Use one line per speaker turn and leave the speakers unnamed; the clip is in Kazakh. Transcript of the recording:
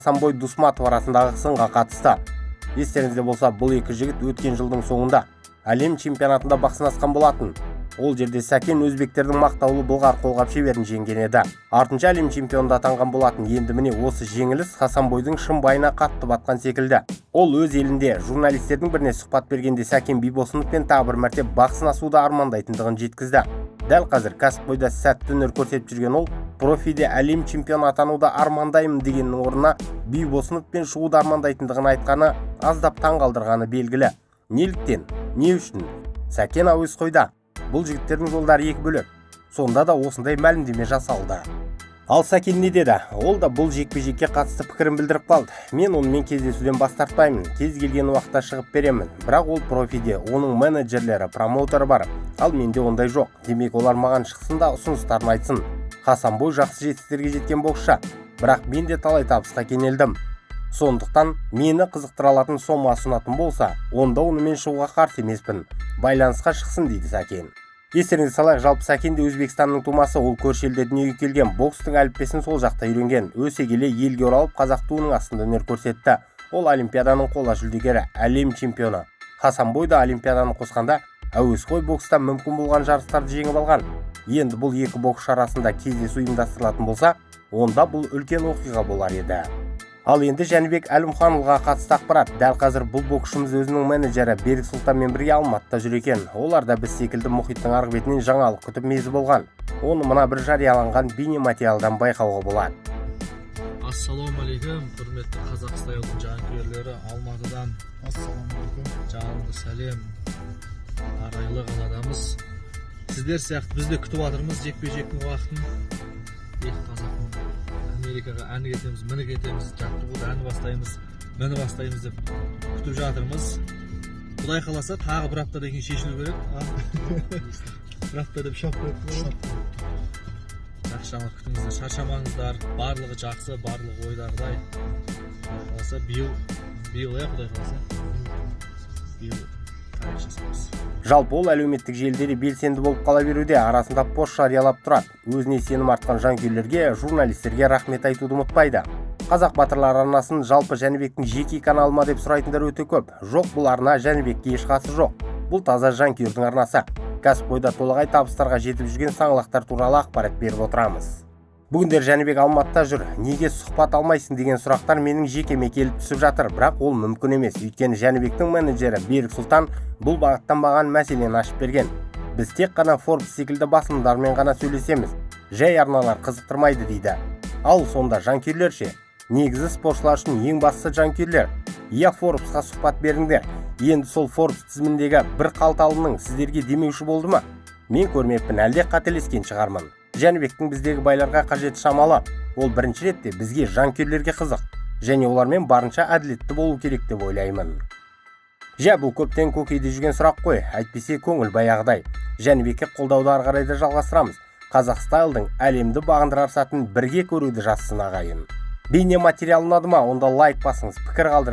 Хасанбой Дусматов арасындағы сынға қатысты. Естеріңізде болса, бұл екі жігіт өткен жылдың соңында әлем чемпионатында бақ сынасқан болатын. Ол жерде Сәкен өзбектердің мақтаулы Бұлғар қолғап шеберін жеңген еді. Артынша әлем чемпионында атанған болатын. Енді міне осы жеңіліс Хасанбойдың шымбайына қатты батқан секілді. Ол өз елінде журналистердің біріне сұхбат бергенде Сәкен Бибосыновпен тағы бір мәрте бақ сынасуды армандайтындығын жеткізді. Дәл қазір кәсіпқойда сәтті өнер көрсетіп жүрген ол, профиде әлем чемпионы атануды армандаймын дегеннің орнына Бибосыновпен шығуды армандайтындығын айтқаны аздап таңғалдырғаны белгілі. Неліктен? Не үшін? Сәкен әуесқойда. Бұл жігіттердің жолдары екі бөлек. Сонда да осындай мәлімдеме жасалды. Ал Сәкен не деді? Ол да бұл жекпе-жекке қатысты пікірін білдіріп қалды. Мен онымен кездесуден бас тартпаймын. Кез келген уақытта шығып беремін. Бірақ ол профиде, оның менеджерлері, промоутері бар. Ал менде ондай жоқ. Демек олар маған шықсын да ұсыныстарын айтсын. Хасанбой жақсы жетістіктерге жеткен боксшы. Бірақ мен де талай табысқа кенелдім. Сондықтан мені қызықтыра алатын сома ұсынатын болса, онда онымен шығуға қарсы емеспін. Байланысқа шықсын дейді Сәкен. Естеріңізге салайық, жалпы Сәкен де Өзбекстанның тумасы, ол көрші елде дүниеге келген, бокстың әліппесін сол жақта үйренген. Өсе келе елге оралып, қазақ туының астында өнер көрсетті. Ол олимпиаданың қола жүлдегері, әлем чемпионы. Хасанбой да олимпиаданы қосқанда әуесқой бокста мүмкін болған жарыстарды жеңіп алған. Енді бұл екі боксшы арасында кездесу ұйымдастырылатын болса, онда бұл үлкен оқиға болар еді. Ал енді Жәнібек Әлімханұлға қатысты ақпарат. Дәл қазір бұл боксшымыз өзінің менеджері Берік Сұлтанмен бірге Алматыда жүр екен. Олар да біз секілді мұхиттың арғы бетінен жаңалық күтіп мезі болған. Оны мына бір жарияланған бейнематериалдан байқауға болады.
Ассалаумағалейкум, құрметті қазақ стайлдың жанкүйерлері, Алматыдан жалынды сәлем, арайлы қаладамыз. Сіздер сияқты біз де күтіп жатырмыз жекпе-жектің уақытын. Америкаға әні кетеміз, міні кетеміз, жаттығуды әні бастаймыз, міні бастаймыз деп күтіп жатырмыз. Құдай қаласа тағы бір аптадан кейін шешілу керек. Бір апта деп шок қойып. Жақсы жаңалық күтіңіздер, шаршамаңыздар, барлығы жақсы, барлығы ойдағыдай. Құдай қаласа биыл құдай қаласа биыл тарих жасаймыз.
Жалпы ол әлеуметтік желіде белсенді болып қала беруде, арасында пост жариялап тұрады. Өзіне сенім артқан жанкүйерлерге, журналистерге рахмет айтуды ұмытпайды. Қазақ батырлар арнасын жалпы Жәнібектің жеке каналыма деп сұрайтындар өте көп. Жоқ, бұл арна Жәнібекке еш қатысы жоқ. Бұл таза жанкүйердің арнасы. Кәсіпқойда толағай табыстарға жетіп жүрген саңлақтар туралы ақпарат беріп отырамыз. Бүгіндер Жәнібек Алматыда жүр. Неге сұхбат алмайсың деген сұрақтар менің жекеме келіп түсіп жатыр, бірақ ол мүмкін емес. Өйткені Жәнібектің менеджері Берік Сұлтан бұл бағыттан маған мәселені ашып берген. Біз тек қана Forbes секілді басылымдармен ғана сөйлесеміз. Жай арналар қызықтырмайды дейді. Ал сонда жанкүйерлер ше? Негізі спортшылар үшін ең бастысы жанкүйерлер. Иә, Forbesқа сұхбат беріңдер. Енді сол Forbes тізіміндегі бір қалталының сіздерге демеуші болды ма? Мен көрмеппін, әлде қателескен шығармын. Жәнібектің біздегі байларға қажет шамалы. Ол бірінші ретте бізге жанкүйерлерге қызық. Және олармен барынша әділетті болу керек деп ойлаймын. Бұл көптен көкейде жүрген сұрақ қой. Әйтпесе көңіл баяғыдай. Жәнібекке қолдауды ары қарай да жалғастырамыз. Қазақ стайлдың әлемді бағындырар сәтін бірге көруді жазсын ағайын. Бейнематериал ұнады ма? Онда лайк басыңыз, пікір қалдырыңыз.